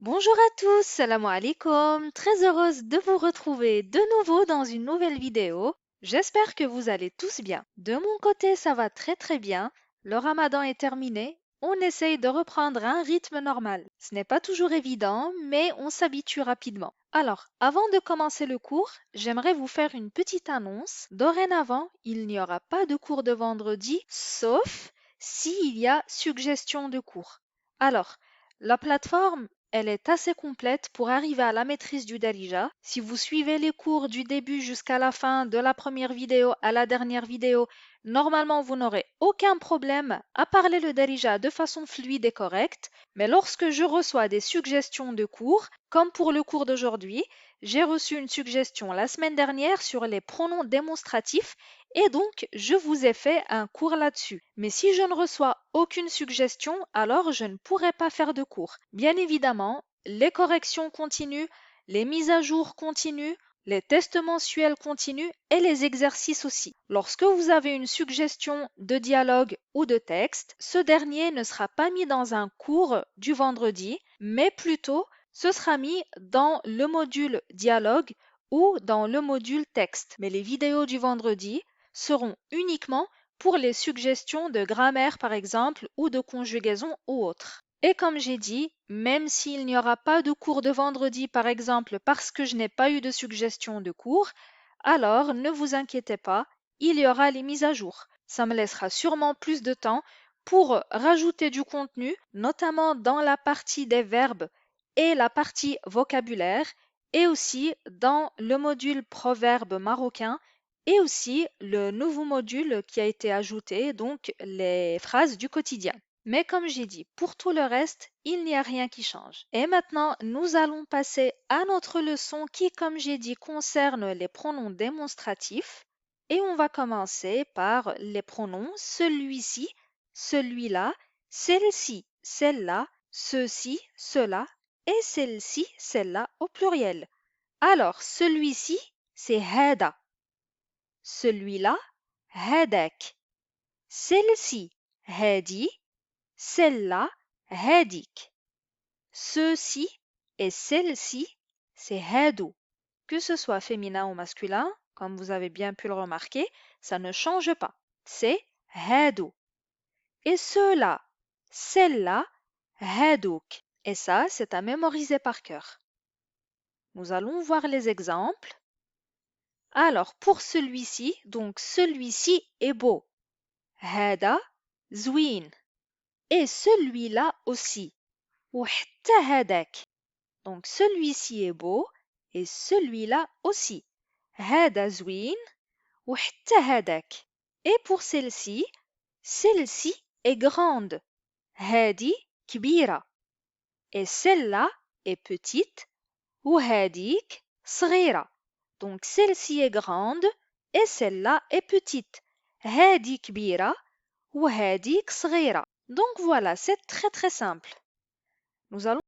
Bonjour à tous, salam alaikum, très heureuse de vous retrouver de nouveau dans une nouvelle vidéo. J'espère que vous allez tous bien. De mon côté, ça va très bien. Le ramadan est terminé. On essaye de reprendre un rythme normal. Ce n'est pas toujours évident, mais on s'habitue rapidement. Alors, avant de commencer le cours, j'aimerais vous faire une petite annonce. Dorénavant, il n'y aura pas de cours de vendredi, sauf s'il y a suggestion de cours. Alors, la plateforme elle est assez complète pour arriver à la maîtrise du Darija. Si vous suivez les cours du début jusqu'à la fin, de la première vidéo à la dernière vidéo, normalement vous n'aurez aucun problème à parler le Darija de façon fluide et correcte. Mais lorsque je reçois des suggestions de cours, comme pour le cours d'aujourd'hui, j'ai reçu une suggestion la semaine dernière sur les pronoms démonstratifs et donc je vous ai fait un cours là-dessus. Mais si je ne reçois aucune suggestion, alors je ne pourrai pas faire de cours. Bien évidemment, les corrections continuent, les mises à jour continuent, les tests mensuels continuent et les exercices aussi. Lorsque vous avez une suggestion de dialogue ou de texte, ce dernier ne sera pas mis dans un cours du vendredi, mais plutôt ce sera mis dans le module dialogue ou dans le module texte. Mais les vidéos du vendredi seront uniquement pour les suggestions de grammaire par exemple ou de conjugaison ou autre. Et comme j'ai dit, même s'il n'y aura pas de cours de vendredi par exemple parce que je n'ai pas eu de suggestion de cours, alors ne vous inquiétez pas, il y aura les mises à jour. Ça me laissera sûrement plus de temps pour rajouter du contenu, notamment dans la partie des verbes et la partie vocabulaire, et aussi dans le module proverbe marocain et aussi le nouveau module qui a été ajouté, donc les phrases du quotidien. Mais comme j'ai dit, pour tout le reste, il n'y a rien qui change. Et maintenant, nous allons passer à notre leçon qui, comme j'ai dit, concerne les pronoms démonstratifs. Et on va commencer par les pronoms celui-ci, celui-là, celle-ci, celle-là, ceci, cela et celle-ci, celle-là au pluriel. Alors, celui-ci, c'est hada. Celui-là, hadak. Celle-ci, hadi. Celle-là, hadik. Ceux-ci et celle-ci, c'est hadou. Que ce soit féminin ou masculin, comme vous avez bien pu le remarquer, ça ne change pas. C'est hadou. Et ceux-là, celle-là, hadouk. Et ça, c'est à mémoriser par cœur. Nous allons voir les exemples. Alors, pour celui-ci, donc celui-ci est beau. Hada zwin. Et celui-là aussi. وحتى هداك. Donc celui-ci est beau et celui-là aussi. هذا زوين وحتى هداك. Et pour celle-ci est grande. هذه كبيرة. Et celle-là est petite. وهذيك صغيرة. Donc celle-ci est grande et celle-là est petite. هذه كبيرة وهذيك صغيرة. Donc voilà, c'est très simple. Nous allons